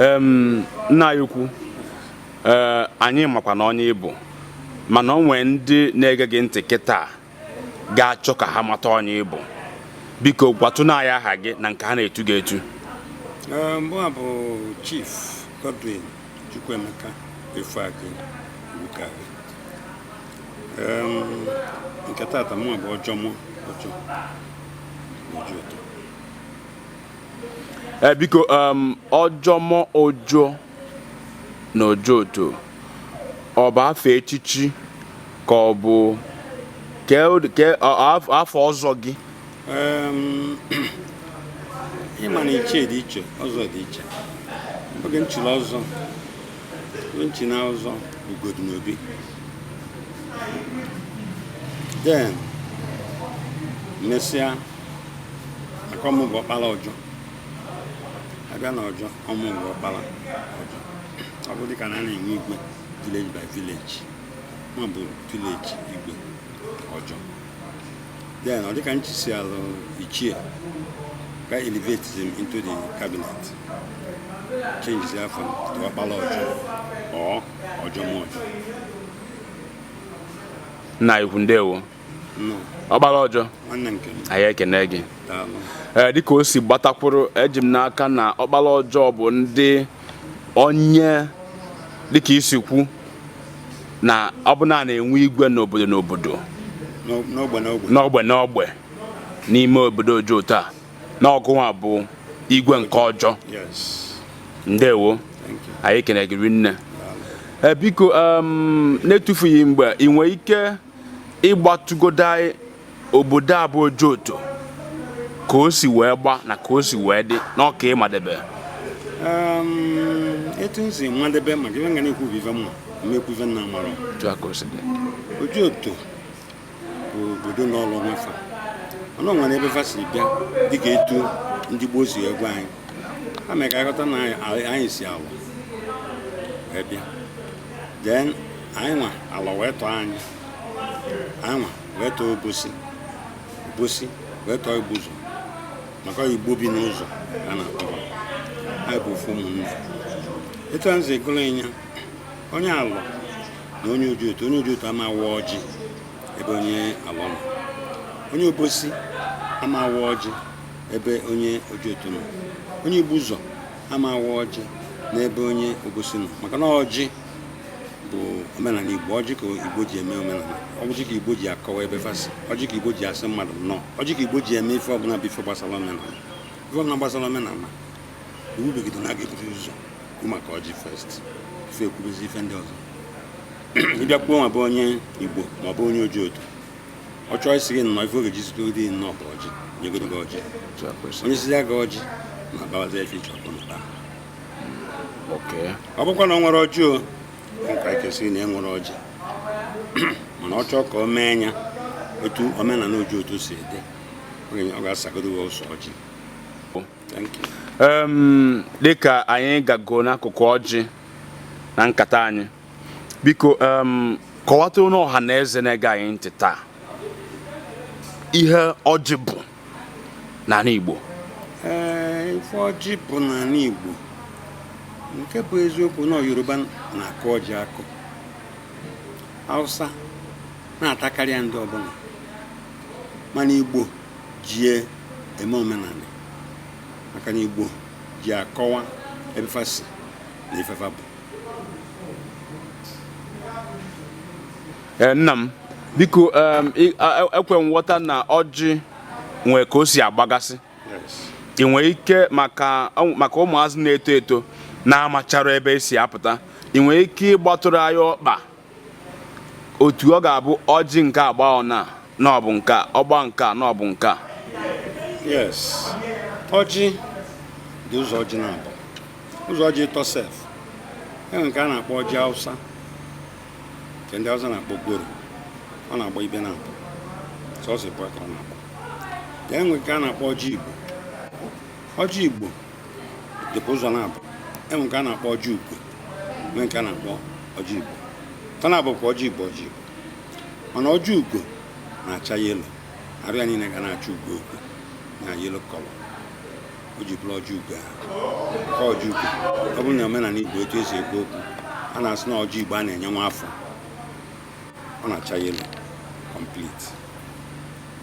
nna ya ukwu anyị makwa na onye Igbo mana o nwere ndị na-ege gị ntị kịta ga-achọ ka ha mata onye Igbo biko gwatụ na ya aha gị na nke ha na-etu ga-etu. Mbụ a bụ Chief Godwin Chukwuemeka Efoagui nke tata mụ bụ OJOMO OJOTO. Biko OJOMO Ojo na OJOTO ọ bụ afọ echichi ka ọ bụ afọ ọzọ gị? Ịma na ichie dị iche, ọzọ dị iche. Oge m chiri ọzọ, nchi na ọzọ ugodu n'obi. Then mesịa aka ọmụ bụ ọkpala ọjọ. Abịa na ọjọ ọmụ bụ ọkpala ọjọ. Ọ bụ dịka na a na-enwe igwe village by village. Ma bụ village igwe ọjọ. Then ọ dịka nchi si alụ ichie ka elevate them into the cabinet. Change their from to Okpala Ojo or OJOMO Ojo. Na ikwu ndewo. Okpala Ojo. Anyị ekene gị. Dịka o si gbatakwuru eji m n'aka na Okpala Ojo bụ ndị onye dịka isi kwu na ọ bụ na na-enwe igwe n'obodo n'ogbe n'ime obodo OJOTO a n'ọgụnwa bụ igwe nke ọjọọ. Ndewo, anyị kene gị rinne. Biko na-etufughị mgbe ị nwere ike ịgbatụgodo obodo a bụ OJOTO ka o si wee gba na ka o si wee dị n'ọka ịmadebe. Etu nsi madebe maka iwe nga na-ekwu vive mma mmekwu ive nna marọ. OJOTO bụ obodo n'ọlụ nwefa. Ọnụ nwere ebe fa si bịa dịka etu ndị gboo si egwu anyị. Ha mee ka ịghọta na anyị si alụ wee bịa. Then anyị nwa alọ wee tọọ anyị. Anyị nwa wee tọọ Obosi wee tọọ Igbuzo. Maka Igbo bi n'ụzọ a na-akpọrọ. Anyị bụ ofu ụmụnne. Etu anyị si egolo ịnya onye alọ na onye OJOTO ama awa ọjị ebe onye alọ nọ. Onye Obosi ama awa ọjị ebe onye OJOTO nọ. Onye Igbuzo ama awa ọjị n'ebe onye Obosi nọ. Maka na ọjị bụ omenala Igbo. Ọjị ka Igbo ji eme omenala. Ọjị ka Igbo ji akọwa ebe fasi. Ọjị ka Igbo ji asị mmadụ nnọọ. Ọjị ka Igbo ji eme ife ọbụla bụ ife gbasara omenala. Ife ọbụla gbasara omenala iwu begide na ga-ebute ụzọ kwu maka ọjị first. Ife ekwubizi ife ndị ọzọ. Ịbịa kwuo ma bụ onye Igbo ma ọ bụ onye OJOTO. Ọ chọọ isi gị nnọọ ife oge jizikọ dị nnọọ bụ ọjị. Nyegodo gị ọjị. Onye si ya ga ọjị ma gbawazi efe ịchọ ọkụ na taa. Ọ bụkwa na ọ nwere ọjị o nka ikesịrị na e nwere ọjị mana ọ chọọ ka o mee ya otu omenala OJOTO si dị ọ ga-asagodo ụsọ ọjị. Dịka anyị gago n'akụkụ ọjị na nkata anyị biko kọwata ụlọ ọha na eze na-ege anyị ntị taa ihe ọjị bụ n'ala Igbo. Ife ọjị bụ n'ala Igbo nke bụ eziokwu na Yoruba na-akụ ọjị akụ, Hausa na-atakarị ndị ọbụla, mana Igbo ji eme omenala maka na Igbo ji akọwa ebe fasi na ifefa bụ. Nna m biko ekwe nghọta na ọjị nwee ka o si agbagasị. Ị nwere ike maka ụmụazị na-eto eto na-amachara ebe esi apụta, ị nwere ike ịgbatụrụ anyị ọkpa otu ọ ga-abụ ọjị nke agba ọna na ọ bụ nke ọgba nke na ọ bụ nke. Yes, ọjị dị ụzọ ọjị na-abụ ụzọ ọjị tosef. Enwe nke a na-akpọ ọjị Hausa nke ndị Hausa na-akpọ goro, ọ na-agba ibe na-abụ sọsọ ịbụ ka ọ na-akpọ. Enwe nke a na-akpọ ọjị Igbo. Ọjị Igbo dịkwa ụzọ na-abụ. Enwe nke a na-akpọ ọjị ukwe, enwe nke a na-akpọ ọjị Igbo. Ọ na-abụkwa ọjị Igbo mana ọjị ugo na-acha yelo, arịa niile ga na-acha ugo na yelo kọlọ. o ji bụrụ ọjị Igbo ọjị Igbo ọ bụrụ na omenala Igbo etu esi ekwu okwu a na-asị na ọjị Igbo a na-enye nwa afọ ọ na-acha yelo complete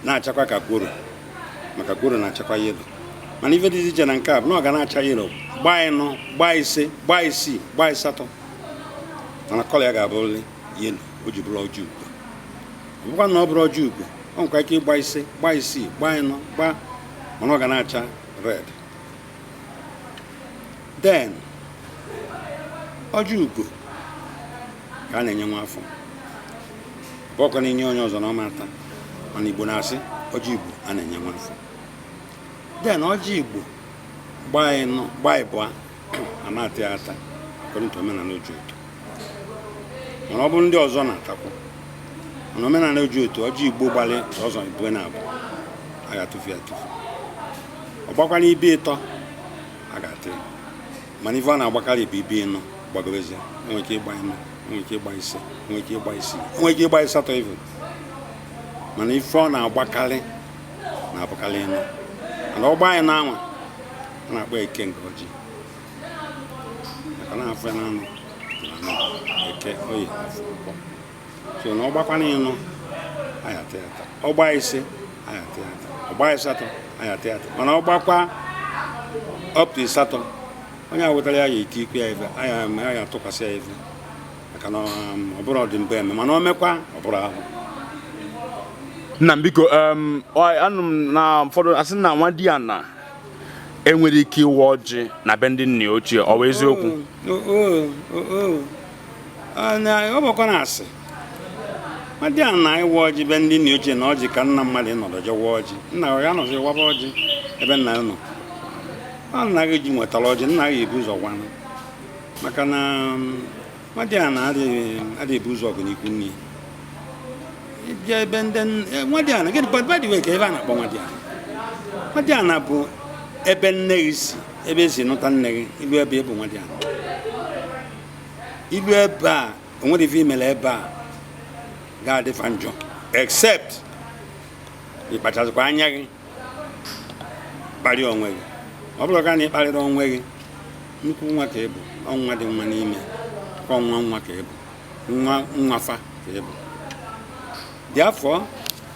na-achakwa ka kworo maka kworo na-achakwa yelo mana ife dị iche na nke a bụ na ọ ga na-acha yelo gbaa ịnọ gbaa ise gbaa isii gbaa ịsatọ mana kọla ya ga-abụrịrị yelo o ji bụrụ ọjị Igbo ọ bụkwa na ọ bụrụ ọjị Igbo ọ nwekwa ike ịgba ise gbaa isii gbaa ịnọ gbaa mana ọ ga na-acha red. Then ọjị Igbo ka a na-enye nwa afọ bụ ọkwa na-enye onye ọzọ na ọmata mana Igbo na-asị ọjị Igbo a na-enye nwa afọ. Then ọjị Igbo gbaa ịnọ gbaa ịbụa amata ya ata according to omenala OJOTO mana ọ bụ ndị ọzọ na-atakwa mana omenala OJOTO ọjị Igbo gbalị ọzọ ibue na abụ a ga-atụfu ya atụfu ọ gbakwa n'ibe ịtọ a ga-atị mana ife ọ na-agbakarị bụ ibe ịnọ gbagobezie enwere ike ịgba ịnọ enwere ike ịgba ise enwere ike ịgba isii enwere ike ịgba ịsatọ ife mana ife ọ na-agbakarị na-abụkarị ịnọ mana ọ gbaa ịnọ anwa a na-akpọ eke nke ọjị maka na afọ na anọ eke oyi afọ ụkpọ so na ọ gbakwana ịnọ ayata yata ọ gbaa ise ayata yata ọ gbaa ịsatọ ayata yata mana ọ gbakwa up to ịsatọ onye a wetara ya ike ikpe ya ebe aya atụkwasị ya ebe maka na ọ bụrụ ọdịmbe eme mana o mekwa ọ bụrụ ahụ. Nna m biko anụ m na ụfọdụ asị na nwa di ya na enwere ike ịwa ọjị na be ndị nna ochie ọ bụ eziokwu? Ọ bụkwa na asị nwa di ya na ịwa ọjị be ndị nna ochie na ọjị ka nna mmadụ ịnọdụ je wa ọjị nna ya nọzi waba ọjị ebe nna ya nọ nna gị ji nwetara ọjị nna gị ebu ụzọ gwana maka na nwa di ya na adịghị ebu ụzọ ọgụ n'ikwu nne bịa ebe ndị nwa di ya na gịnị badị wee ka ebe a na-akpọ nwa di ya nwa di ya na bụ ebe nne gị si ebe esi nụta nne gị ilu ebe bụ nwa di ya ilu ebe a onwere ife imere ebe a ga-adịfa njọ except ịkpachazikwa anya gị kparịa onwe gị ọ bụrụ ka na ịkparịrị onwe gị nnukwu nwa ka ịbụ ọnwa dị nwa n'ime ka ọnwa nwa ka ịbụ nwafa ka ịbụ dị afọ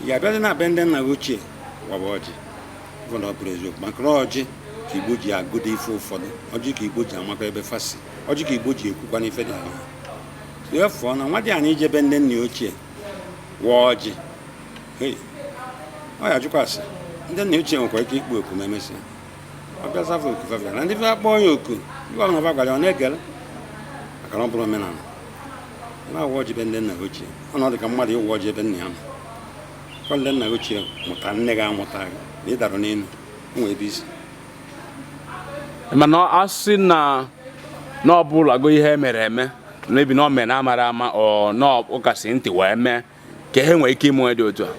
ya abịadị na be ndị nna gị ochie waba ọjị ụfọdụ ọ bụrụ eziokwu maka ọjị ka Igbo ji agụda ife ụfọdụ ọjị ka Igbo ji amakwa ebe fasi ọjị ka Igbo ji ekwukwa n'ife dị anya dị afọ na nwa dị anyị ijebe ndị nna ochie wa ọjị ọ ya jụkwasị ndị nna ochie nwekwa ike ikpu oku ma emesịa ọ bịa zafa oku fafia na ndị fe akpọ ya oku ibe ọ na-aba gwara ọ na-egere maka na ọ bụrụ omenala na-awụ ọjị be ndị nna ochie ọ na ọ dị ka mmadụ ịwụ ọjị ebe nna ya nọ kwa ndị nna ochie mụta nne gị amụta gị na ịdara n'elu nwe ebe isi mana asị na ọ bụlago ihe mere eme n'ebi na o mere amara ama ọ na ụkasị ntị wee mee ka ihe nwere ike ime dị otu a.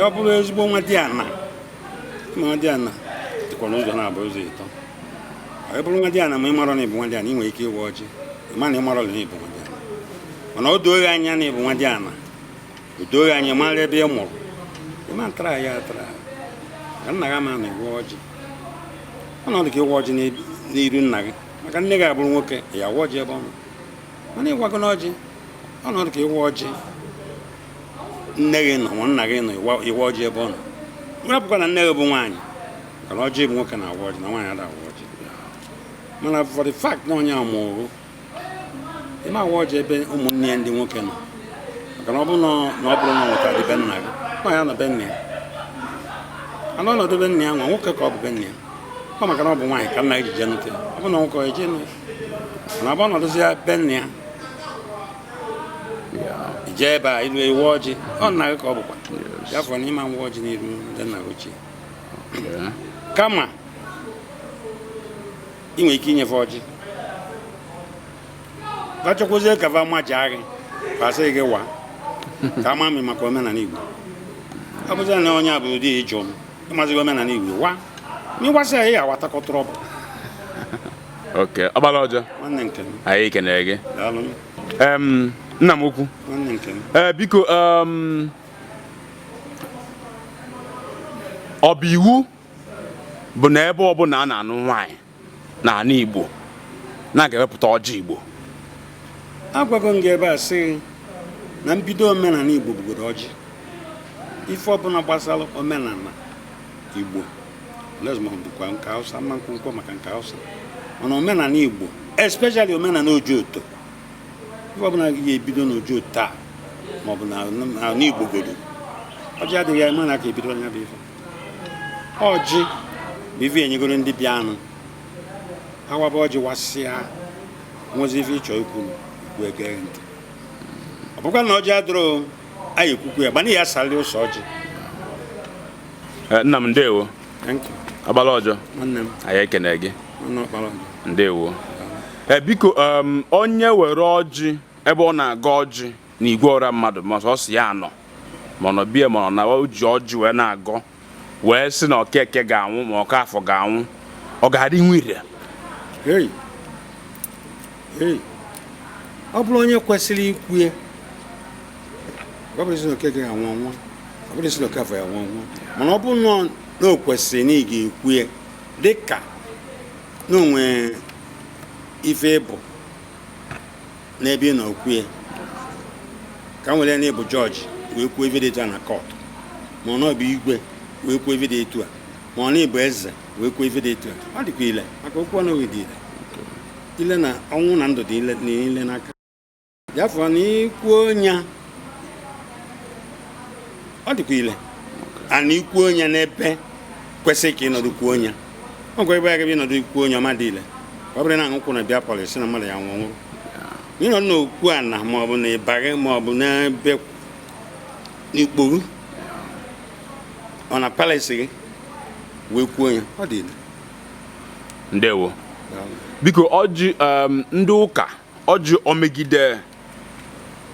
Ọ bụrụ ezigbo nwa di ana nwa di ana dịkwa n'ụzọ na-abụ ụzọ ịtọ ọ bụrụ nwa di ana ma ị marọ na ịbụ nwa di ana ị nwere ike ịwa ọjị ma na ị marọ na ịbụ nwa di ana mana o doo anya na ịbụ nwa di ana o doo anya mara ebe ị mụrụ ịma ntara ya atara ka nna gị ma na ịwa ọjị ọ na ọ dị ka ịwa ọjị n'iru nna gị maka nne gị abụrụ nwoke ya wa ọjị ebe ọ nọ mana ịwago n'ọjị ọ na ọ dị ka ịwa ọjị nne gị nọ nna gị nọ ịwa ọjị ebe ọ nọ rapụkwa na nne gị bụ nwaanyị kana ọjị bụ nwoke na-awa ọjị na nwaanyị ada-awa ọjị mana for the fact na onye amụrụ ịma awa ọjị ebe ụmụnne ya ndị nwoke nọ maka na ọ bụrụ na ọ nwetara dị be nna gị ọ ya nọ be nna ya ana ọnọdụ be nna ya nwa nwoke ka ọ bụ be nna ya ọ maka na ọ bụ nwaanyị ka nna gị ji jee nụta ya ọ bụ na nwoke ọ eje nụ ya mana ọ bụ ọnọdụzi ya be nna ya ije ebe a ilu ewu ọjị ọ nna gị ka ọ bụkwa ya fọrọ n'ime nwa ọjị n'iru ndị nna ochie kama ị nwere ike inyefe ọjị gachọkwazie ka va ma jaa gị pasị gị wa ka ama mi maka omenala Igbo ọ bụzi na onye a bụ ụdị ịjụ m ịmazighị omenala Igbo wa ma ịgbasị ya ya awatakọtụrụ ọbụ oke ọgbara ọjọọ nwanne nke m anyị kenere gị daalụ nna m ukwu nwanne nke m biko ọ bụ iwu bụ na ebe ọbụla a na-anụ nwaanyị n'ala Igbo na-ga-ewepụta ọjị Igbo. Agwago m gị ebe a sị na mbido omenala Igbo bụgoro ọjị. Ife ọbụla gbasara omenala Igbo lezma bụkwa nke Hausa, mma nkwụkwọ maka nke Hausa, mana omenala Igbo especially omenala OJOTO, ife ọbụla gị ebido n'OJOTO a maọbụ na Igbo godo ọjị adịghị ya mana ka ebido anya bụ ife. Ọjị bụ ife enyegoro ndị bịanụ awaba ọjị wasịa nwezi ife ịchọ ikwu ege ntị. Ọ bụkwa na ọjị adịrọ anyị ekwukwu ya gbana ya asali ụsọ ọjị. Nna m ndewo. Agbala ọjọ. Nwanne m. Anyị ekene gị. Ọjọ. Ndewo. Biko onye were ọjị ebe ọ na-aga ọjị na igwe ọra mmadụ ma ọsọ ya anọ ma ọ bịa ma ọ na o ji ọjị wee na-agọ wee sị na Okeke ga-anwụ ma Ọkafọ ga-anwụ, ọ ga-adị nwere. Ọ bụrụ onye kwesịrị ikwu ya, ọ bụrụ isi na Okeke ga-anwụ ọnwụ, ọ bụrụ isi na Ọkafọ ya anwụ ọnwụ, mana ọ bụrụ na o kwesịrị na ị ga-ekwu ya dịka na onwe ife bụ n'ebe ị na-ekwu ya ka m were na ịbụ jọji wee kwuo ife dị etu a na kọt, ma ọ bụ igwe wee kwuo ife dị etu a, ma ọ na ịbụ eze wee kwuo ife dị etu a. Ọ dịkwa ile maka okwu ọnụ dị ile na ọnwụ na ndụ dị ile n'aka ya fọ na ikwuo onya. Ọ dịkwa ile ana ikwuo onya n'ebe kwesịrị ka ịnọdụ kwuo onya. Ọ gwa ebe ya gị ịnọdụ ikwuo onya ọma dị ile. Ọ bụrụ na aṅụkwụ na bịa pọlịsị na mmadụ ya nwụrụ ịnọ n'okwu ana maọbụ na ịbaghị maọbụ n'ebe n'ikpuru ọ na palịsị gị wee kwuo ya, ọ dị ile. Ndewo. Biko ọjị ndị ụka ọjị omegide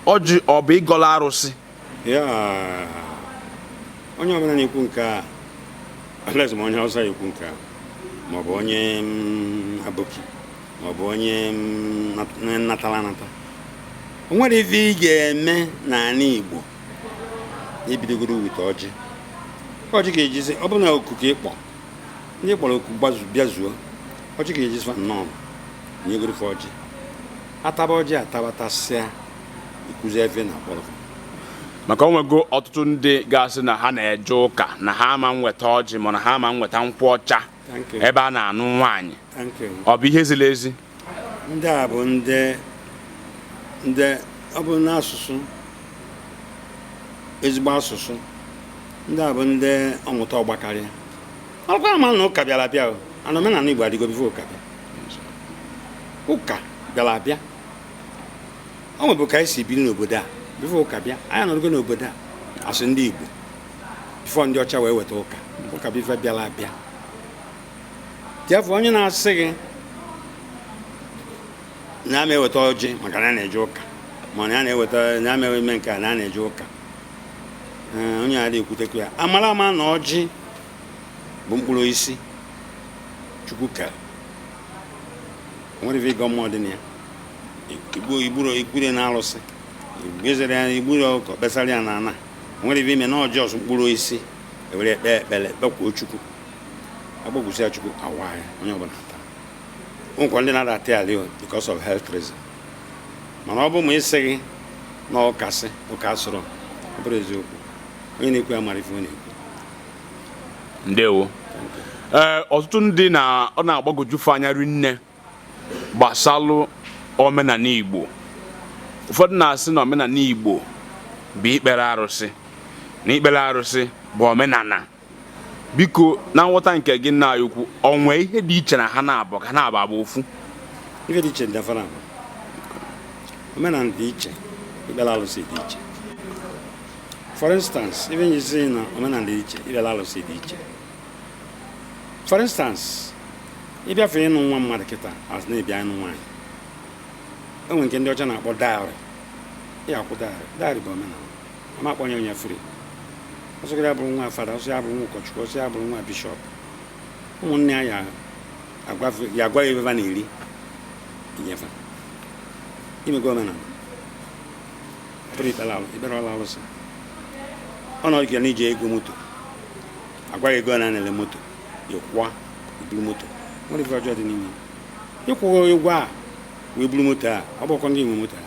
ọjị ọ bụ ịgọla arụsị? Ya onye ọbụla na-ekwu nke a alezi ma onye Hausa ekwu nke a maọbụ onye Aboki maọbụ onye natala anata, o nwere ife ị ga-eme n'ala Igbo ebidogoro wite ọjị. Ọjị ga-ejizi ọ bụrụ na okuku ịkpọ ndị kpọrọ oku bịazuo, ọjị ga-ejizi nnọọ nyegoro fe ọjị ataba ọjị atabatasịa ikuzi efe na akpọrọ. Maka onwego ọtụtụ ndị ga-asị na ha na-eje ụka na ha ama nweta ọjị mana ha ama nweta nkwụ ọcha ebe a na-anụ nwaanyị. Ọ bụ ihe ziri ezi? Ndị a bụ ndị ọ bụ n'asụsụ ezigbo asụsụ, ndị a bụ ndị ọmụta ọgbakarịa. Ọkwa ama na ụka bịara abịa o, ana omenala Igbo adịgo bifo ụka bịa. Ụka bịara abịa ọ nwebụ ka anyị si biri n'obodo a bifo ụka bịa. Anyị nọrọgo n'obodo a asị ndị Igbo bifo ndị ọcha wee weta ụka. Ụka bifo bịara abịa tiafọ onye na-asị gị na ama eweta ọjị maka na a na-eje ụka ma na a na-eweta na ama eme nke a na a na-eje ụka, onye a na-ekwutekwa ya. Amara ama na ọjị bụ mkpụrụ isi Chukwu kere. O nwere ife ịgọ mmụọ dị na ya. Igburu na alụsị ezere ya, igburu ọkọ kpesara ya na ana. O nwere ife ime na ọjị ọsụ mkpụrụ isi ewere ekpe ekpele kpekwuo Chukwu agbagwusi ya Chukwu awa ya onye ọbụla ata. Ụmụkwa ndị na-ada ya alio because of health reason, mana ọ bụ ma ịsị gị na ụkasị ụka asụrụ ọ bụrụ eziokwu. Onye na-ekwu ya mara ife ọ na-ekwu. Ndewo. Ọtụtụ ndị ọ na-agbagojufu anya rinne gbasalụ omenala Igbo. Ụfọdụ na-asị na omenala Igbo bụ ikpere arụsị na ikpere arụsị bụ omenala. Biko na nghọta nke gị nna anyị ukwu, o nwee ihe dị iche na ha na-abụ ka na-abụ abụ ofu? Ihe dị iche ndị afọ na-abụ. Omenala dị iche, ikpere arụsị dị iche. For instance, even you say na omenala dị iche, ikpere arụsị dị iche. For instance, ịbịafe ịnụ nwa mmadụ kịta as na-ebịa ịnụ nwaanyị, o nwere nke ndị ọcha na-akpọ dowry. Ị akwụ dowry bụ omenala. Ama akpọnye onye free. Ọsọ ya bụrụ nwa fada, ọsọ ya bụrụ nwa ụkọchukwu, ọsọ ya bụrụ nwa bishọp. Ụmụnne ya agwa ebe na iri inyefe imego omenala. Pụrụ ikpere ọla alụsị. Ọ nọ gị na ije ego moto, agwa ego na-ele moto, ịkwụọ iburu moto nwere ife ọjọọ dị n'ime ịkwụghị ụgwọ a wee buru moto a ọ bụkwa ndị nwe moto a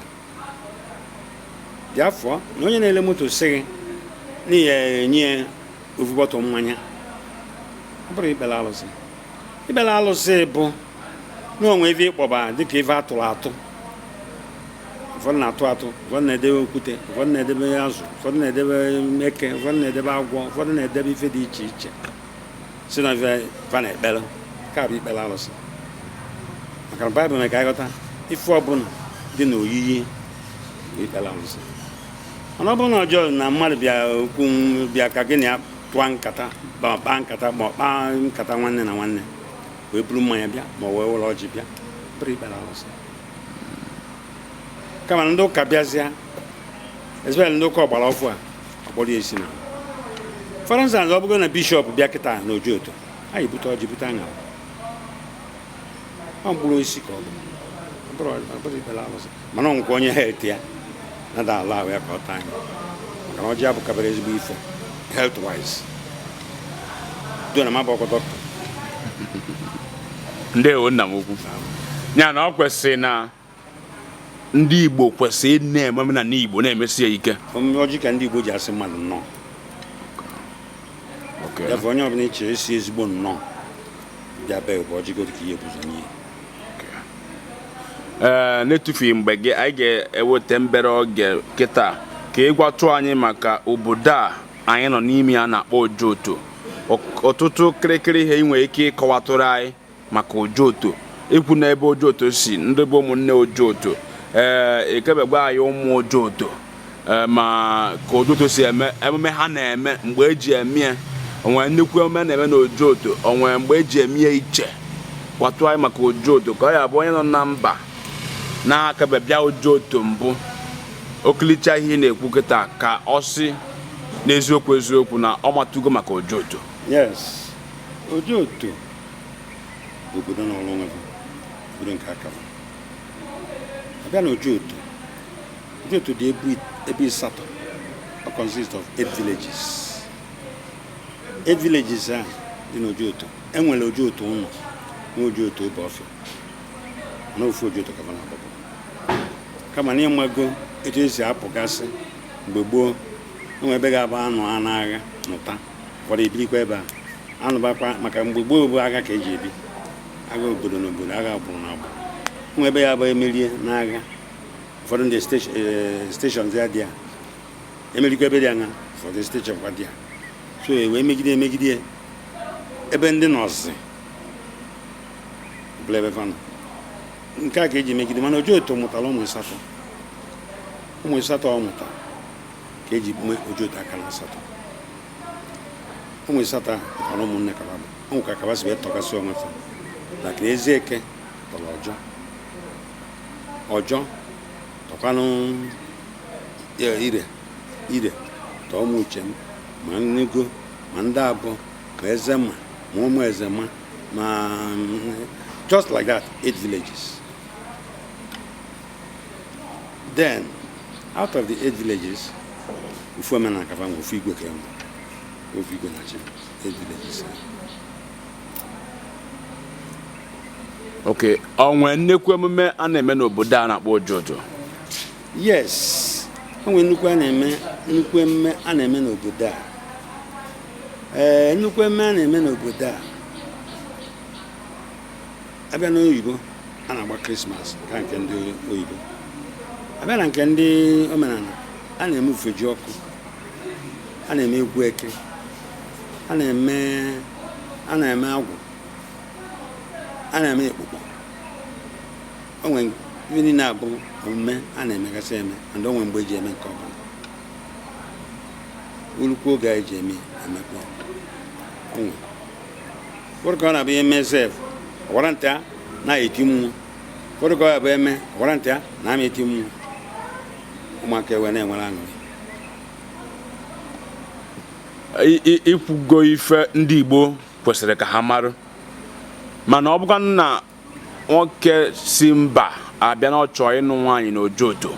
dị afọ na onye na-ele moto sị gị n'ihi enye ofu bọtụ mmanya ọ bụrụ ikpere alụsị bụ na onwe ebe ịkpọba dịka ebe atụrụ atụ ụfọdụ na-atụ ụfọdụ na-edebe okwute ụfọdụ na-edebe azụ ụfọdụ na-edebe eke ụfọdụ na-edebe agwọ ụfọdụ na-edebe ife dị iche iche si na va na ekpere ka bụ ikpere alụsị maka na Baịbụl mere ka anyị ghọta ife ọbụla dị n'oyiyi bụ ikpere alụsị mana ọ bụrụ na ọjọọ na mmadụ bịa ka gị na ya tụọ nkata ma ọ kpaa nkata nwanne na nwanne wee buru mmanya bịa ma ọ wee ụlọ ọjị bịa bụrụ ikpere alụsị kama ndị ụka bịazịa ezibere ndị ụka ọgbara ọfụ a ọkpọrọ esi na for instance ọ bụgo na bishọp bịa kịta na OJOTO anyị bute ọjị bute aṅara ọ mkpụrụ osisi ka ọ bụrụ ikpere alụsị mana ọnwụkwa onye het ya nada ala ahụ ya ka ọ taa anyị maka na ọjị abụkabara ezigbo ife health wise do na mabụ ọkọ dọkịta ndewo nna m ukwu ya na ọ kwesịrị na ndị Igbo kwesịrị na-eme omenala Igbo na-emesi ya ike omume ọjị ka ndị Igbo ji asị mmadụ nnọọ ya bụ onye ọbụla ichere esi ezigbo nnọọ bịa bee bụ ọjị dị ka ihe bụzọ nye n'etufughị mgbe gị anyị ga-eweta mbere oge kịta ka ị gwatụ anyị maka obodo a anyị nọ n'ime ya na-akpọ OJOTO ọtụtụ kịrịkịrị ihe ị nwere ike ịkọwatụrụ anyị maka OJOTO ikwu na ebe OJOTO si ndị bụ ụmụnne OJOTO ekebegbe anyị ụmụ OJOTO ma ka OJOTO si eme emume ha na-eme mgbe eji eme ya onwere nnukwu emume na-eme na OJOTO onwere mgbe eji eme ya iche gwatụ anyị maka OJOTO ka ọ ya bụ onye nọ na mba na-akebe bịa OJOTO mbụ okilicha ihe na-ekwu kịta ka ọ si n'eziokwu na ọ matụgo maka OJOTO. Yes, OJOTO bụ obodo n'ọrụ onwe gị obodo nke aka abịa na OJOTO dị ebe ịsatọ ọ consist of 8 villages. 8 villages a dị na OJOTO enwere OJOTO ụlọ na OJOTO ebe ọfịa na ofu OJOTO ka na agbapụ kama na ịmago etu esi apụgasị mgbe gboo enwe ebe ga-abụ anụ n'agha nụta ụfọdụ ebirikwa ebe a anụbakwa maka mgbe gboo bụ agha ka eji ebi agha obodo na obodo agha agbụrụ na agbụrụ enwe ebe ga-abụ emerie n'agha ụfọdụ ndị steshọn ya dị ya emerikwa ebe dị anya ụfọdụ steshọn kwa dị ya so wee megide ebe ndị nọọsụ bụla ebe fanụ nke a ka eji megide mana OJOTO mụtara ụmụ ịsatọ ọ mụtara ka eji mee OJOTO aka na asatọ ụmụ ịsatọ a mụtara ụmụnne kalabụ ụmụ ka kabasị wee tọkasị onwe fa maka Ezieke tọrọ ọjọ tọkwanụ ire tọọ ụmụ Uchem ma Nnigo ma ndị abụọ ma Ezema ma ụmụ Ezema ma just like that 8 villages. Then out of the 8 villages ofu omenala ka fa nwe ofu igwe ka enwe ofu igwe na-achị 8 villages. Okay, onwe nnekwu emume a na-eme n'obodo a na-akpọ OJOTO? Yes, onwe nnukwu emume a na-eme n'obodo a. Nnukwu emume a na-eme n'obodo a abịa n'oyibo a na-agba Christmas ka nke ndị oyibo. Abịa na nke ndị omenala a na-eme ufeji ọkụ, a na-eme EGWUEKE, a na-eme agwụ, a na-eme ekpukpo. Onwe ihe niile abụ omume a na-emegasị eme and onwe mgbe eji eme nke ọbụla urukwu oge eji eme emekwa onwe ụfọdụ ka ọ na-abụ ihe mesef ọwara ntị a na-eti mmụọ ụfọdụ ka ọ na-abụ eme ọwara ntị a na-ama eti mmụọ ụmụaka ewe na-enwere aṅụrị. Ikwugo ife ndị Igbo kwesịrị ka ha marụ mana ọ bụkwa na nwoke si mba abịa na ọ chọrọ ịnụ nwaanyị na OJOTO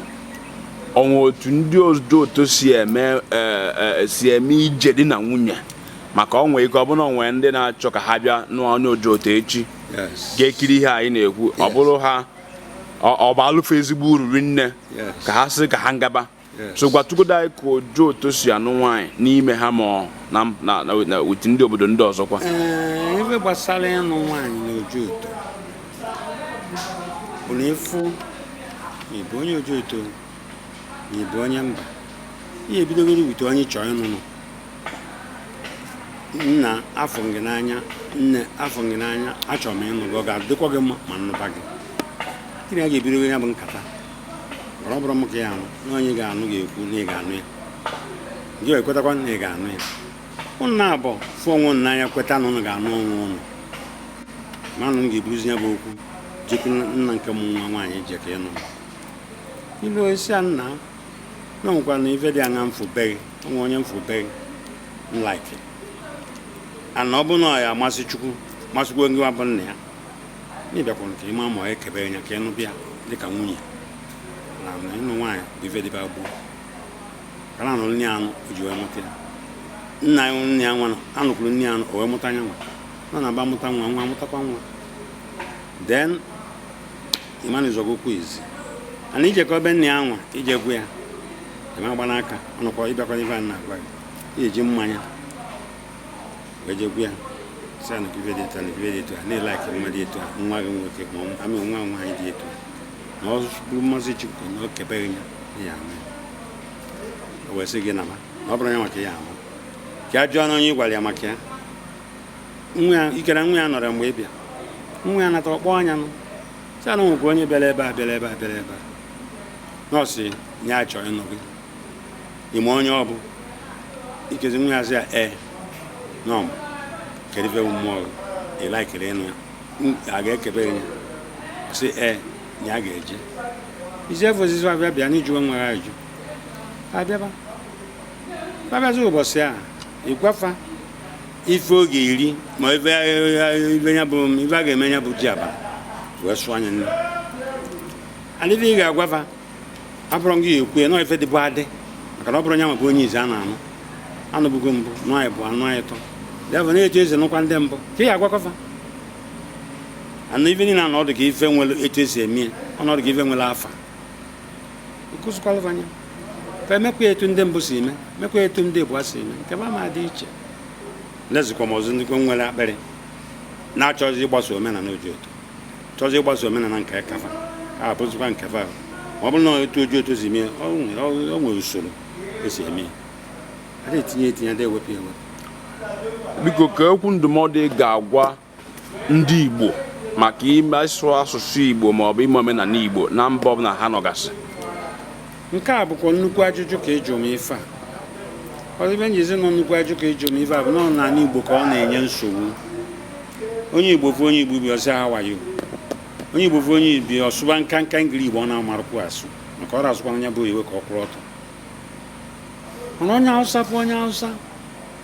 onwe otu ndị OJOTO si eme ije di na nwunye maka onwe ike ọ bụrụ onwe ndị na-achọ ka ha bịa n'onye OJOTO echi ga-ekiri ihe anyị na-ekwu ọ bụrụ ha ọ bụ alụfe ezigbo uru rinne ka ha sị ka ha ngaba so gwatụgodo anyị ka OJOTO si anụ nwaanyị n'ime ha ma na uti ndị obodo ndị ọzọkwa ebe gbasara ịnụ nwaanyị na OJOTO bụ na ịfụ ịbụ onye OJOTO na ịbụ onye mba ihe ebidogoro wute onye chọọ ịnụnụ nna afọ gị n'anya nne afọ gị n'anya achọrọ m ịnụ gị ọ ga-adịkwa gị mma ma nnụba gị gịnị a ga-ebido ya bụ nkata ọ bụrụ m ka ya anụ na onye ga-anụ ga-ekwu na ị ga-anụ ya gị ekwetakwa na ị ga-anụ ya ụnụ na-abụ fụ onwe ụnụ n'anya kweta na ụnụ ga-anụ onwe ụnụ ma nụ m ga-eburuzi ya bụ okwu jekwu nna nke m nwa nwaanyị je ka ịnụ ilu esi a nna na nwekwa na ife dị anya mfụbeghị onwe onye mfụbeghị nlaiki ana ọ bụ na ya amasị Chukwu masịkwa gị wabụ nna ya na ịbịakwara ka ịma ma ekebere ya ka ịnụ bịa dịka nwunye na ịnụ nwaanyị bụ ife dịba gboo ka na anụrụ nne ya anụ o ji wee mụta ya nna ya nne ya nwa anụkwuru nne ya anụ o wee mụta ya nwa nọ na-aba mụta nwa nwa mụtakwa nwa then ịmanụzọgo okwu izi ana ijekọ ebe nne ya nwa ijegwu ya ịma gba n'aka ọnụkwa ịbịakwa ife a na-agwa gị eji mmanya wee jegwu ya sị ya na ife dị etu a na ife dị etu a na-elaiki nwa dị etu a nwa gị nwoke ma amị nwa nwaanyị dị etu na ọ bụrụ mmasị Chukwu na o kebeghị ya ama o wee sị gị nama na ọ bụrụ ya maka ya ama ka a jụọ na onye ị gwara ya maka ya ikere nwa ya nọrọ mgbe ị bịa nwa ya nata ọkpọ anya nụ sị na nwekwa onye bịara ebe a bịara ebe a bịara ebe a nọọsụ nye a chọrọ ịnụ gị ime onye ọ bụ ikezi nwa ya sị ya nọm kedu ife mmụọ ịlaikere ịnụ ya a ga-ekebe ya sị ya a ga-eje isi efe osisi abịa bịa n'ijuwe nwa ya ajụ abịaba babịazi ụbọchị a ịgwafa ife oge iri ma ife ya bụ ife a ga-eme ya bụ ji aba wee sụọ anya nne adịghị ị ga-agwafa abụrụ gị ekwe nọ ife dịbụ adị maka na ọ bụrụ nya maka onye izi a na-anụ anụbụgo mbụ nụ anyị bụ anụ anyị tọ dịafọ na-etu eze nụkwa ndị mbụ ka ị ga-agwakọfa anụ ife niile na ọdụ ka ife nwere etu esi eme ọnọdụ ka ife nwere afa nkụzikwalụfanya ka emekwa etu ndị mbụ si eme mekwa etu ndị Igbo si eme nke ba ma dị iche lezikwa m ọzọ ndị nwere akpịrị na-achọzi ịgbasa omenala OJOTO chọzi ịgbasa omenala nke kafa ha abụzikwa nke fa ma ọ bụrụ na etu OJOTO si mee o nwere usoro esi eme a etinye ada ewepụ ewepụ biko ka okwu ndụmọdụ ị ga-agwa ndị Igbo maka ime ịsụ asụsụ Igbo ma ọ bụ ime omenala Igbo na mba ọbụla ha nọgasị nke a bụkwa nnukwu ajụjụ ka ịjụ m ife a ọzọ ibe njizi nọ nnukwu ajụjụ ka ịjụ m ife a bụ na n'ala Igbo ka ọ na-enye nsogbu onye Igbo fụ onye Igbo bi ọsị hawayo onye Igbo fụ onye Igbo ọsụba nka ngiri Igbo ọ na-amarụkwu asụ maka ọ rasụkwa anya bụ iwe ka ọ kwụrụ ọtọ mana onye Hausa fụ onye Hausa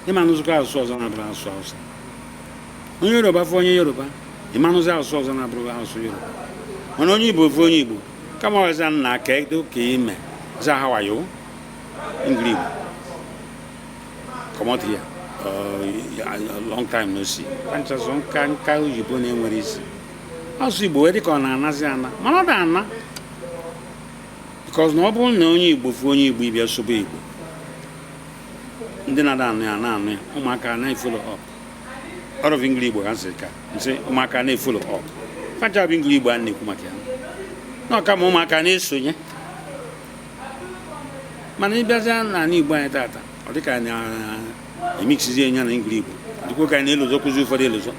ịmanụzikwa asụsụ ọzọ na-abụrụ asụsụ Hausa onye Yoruba fụ onye Yoruba ịmanụzi asụsụ ọzọ na-abụrụ asụsụ Yoruba mana onye Igbo fụ onye Igbo kama ọzọ nna ka edo ka ime za hawayo ngiri Igbo come out here a long time no see kanchaso nka oyibo na-enwere isi asụ Igbo wee dị ka ọ na-anazi ana mana ọ da ana because na ọ bụrụ na onye Igbo fụ onye Igbo ịbịa sobe Igbo ndị na-ada anụ ya na-anụ ya ụmụaka na-efolo up ọrụ bụ ngiri Igbo ha sị ka nsị ụmụaka na-efolo up facha bụ ngiri Igbo a na-ekwu maka ya na ọka ma ụmụaka na-esonye mana ịbịazịa n'ala Igbo anyị tata ọ dị ka na-emixizi enya na ngiri Igbo dịkwa ka anyị na-elozọ kụzi ụfọdụ elozọ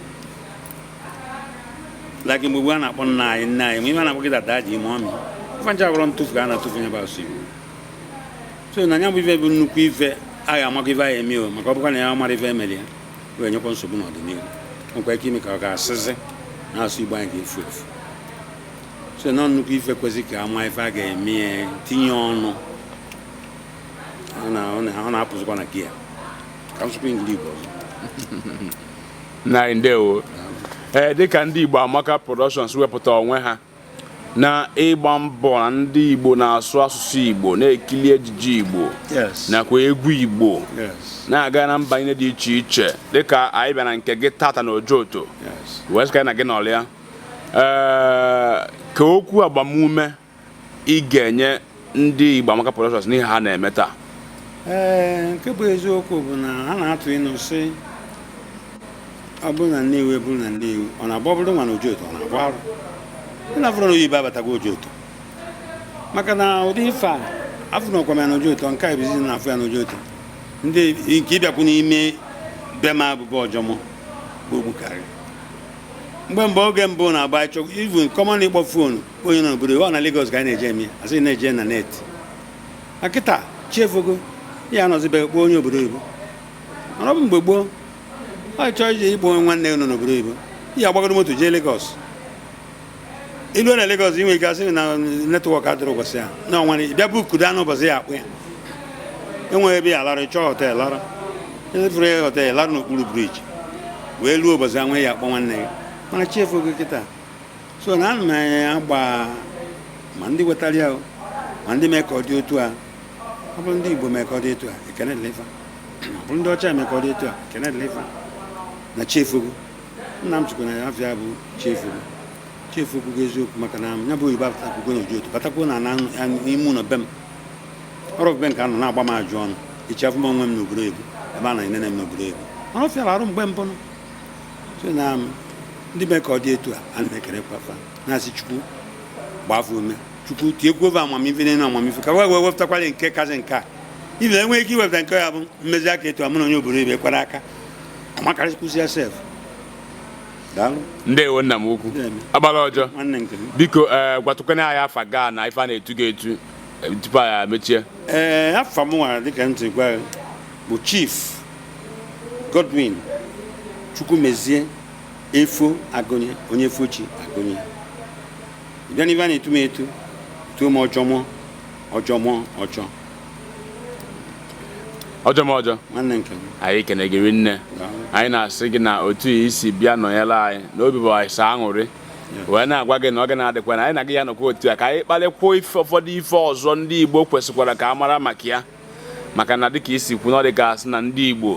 laki mgbe a na-akpọ nna anyị ma ihe a na-akpọ gị dada ji ime ọmị fancha gwọrọ ntụfu ka a na-atụfu ya bụ asụ Igbo so na anya bụ ife bụ nnukwu ife a ga-amakọ ife anyị eme maka ọ bụkwa na ya mara ife emeli ya wee nyekwa nsogbu n'ọdịnihu nkwa ike ime ka ọ ga-asịzi na asụ Igbo anyị ga-efu efu so na nnukwu ife kwesị ka ama ife a ga-eme tinye ọnụ ọ na-apụzikwa na gia ka nsụkwa ngili Igbo ọzọ na ndewo dịka ndị Igbo Amaka Productions wepụta onwe ha na ịgba mbọ na ndị Igbo na-asụ asụsụ Igbo na-ekili ejiji Igbo nakwa egwu Igbo na-aga na mba dị iche iche dịka anyị bịa na nke gị tata na OJOTO wee sị na gị n'ọlịa ka okwu agbamume ị ga-enye ndị Igbo Amaka Productions n'ihe ha na-eme taa. Nke bụ eziokwu bụ na ha na-atụ ịnụ sị ọ bụrụ na Nnewi bụrụ na Nnewi ọ na-agba bụrụ nwa na OJOTO ọ na-agba arụ ị na-afụrụ na oyibo abatago OJOTO maka na ụdị ife a afụrụ ọkwa ya na OJOTO nke a ebizi na-afụ ya na OJOTO ndị nke ịbịakwu n'ime be m abụbụ ọjọmọ bụ ogbukarị mgbe oge mbụ na-agba ịchọ even kọmọn ịkpọ foonu onye nọ n'obodo ọ na Lagos ka anyị na-eje eme asị na-eje na net akịta chiefogo ya anọzibeghị kpọọ onye obodo oyibo mana ọ bụ mgbe gboo ọ chọọ ije ịkpọ onwe nwanne nọ n'obodo oyibo ihe agbagoro moto jee Lagos ilu na Lagos inwe ike asị na netwọk adịrị ụbọchị a na ọnwa bịa buku daa n'ụbọchị ya akpụ ya enweghị ebe ya lara chọọ họtel lara efere ya họtel lara n'okpuru briji wee luo ụbọchị anwe ya akpọ nwanne gị mana chiefu oge kịta so na ana m agba ma ndị wetara ya ma ndị mee ka ọ dị otu a ọ bụrụ ndị Igbo mee ka ọ dị otu a ekene dịrị ife ọ bụrụ ndị ọcha mee ka ọ dị otu a ekene dịrị ife na chiefu ogo nna m chukwu na ya afịa bụ chiefu ogo chiefu ogo eziokwu maka na ya bụ oyibo apụtakwugo na OJOTO batakwuo na ime ụlọ be m ọrụ be nke anọ na-agba m ajụ ọnụ ichafụ m onwe m n'obodo oyibo ebe a na-enene m n'obodo oyibo ọ fịara arụ mgbe mbụ so na ndị mee ka ọ dị etu a na-ekere kwafa na-asị Chukwu gbafụ ume Chukwu tie kwuo amamife na amamife ka wee wepụtakwala nke kazi nke a ibe enweghị ike iwepụta nke ya bụ mmezi aka etu a mụ na onye obodo oyibo ekwara aka amakarịkwụsị ya sef. Daalụ. Ndewo nna m ukwu agbara ọjọọ biko gwatụkwana anyị afa gaa na ife a na-etu ga-etu tupu anyị mechie. Afa m nwara dịka ntị gwa bụ Chief Godwin Chukwumezie Efoagui onye Efochi Agụnye bịa n'ibe a na-etu m etu tuo m ọjọọ nwanne nke m anyị kene gị nne anyị na-asị gị na otu isi bịa nọnyere anyị n'obi bụ anyị saa aṅụrị wee na-agwa gị na ọ gị na-adịkwa na anyị na gị ya nọkwa otu a ka anyị kpalịkwuo ụfọdụ ife ọzọ ndị Igbo kwesịkwara ka a mara maka ya maka na dịka isi kwu na ọ dị ka asị na ndị Igbo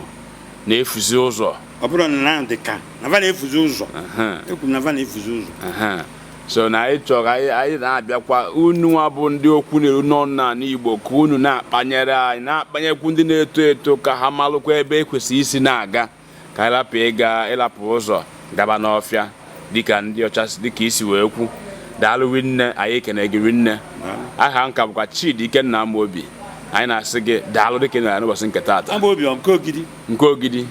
na-efuzi ụzọ ọ bụrụ na dịka na va na-efuzi ụzọ ekwu na va na-efuzi ụzọ so na anyị chọrọ anyị na-abịakwa unu nwa bụ ndị okwu na-eru n'ọnụ n'Igbo ka unu na-akpanyere anyị na-akpanyekwu ndị na-eto eto ka ha malụkwa ebe ekwesịrị isi na-aga ka anyị rapụ ịlapụ ụzọ gaba n'ọfịa dịka ndị ọcha dịka isi wee kwu. Daalụ nne anyị ekene gị nne aha nka bụkwa Chidi Ikenna Amobi anyị na-asị gị daalụ dịka na n'ụbọchị nke taata nke ogidi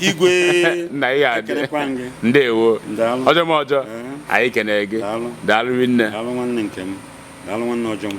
igwe nna ị ga-adị ndewo ọjọọ anyị kene gị daalụ nne daalụ nwanne nke m daalụ nwanne ọjọọ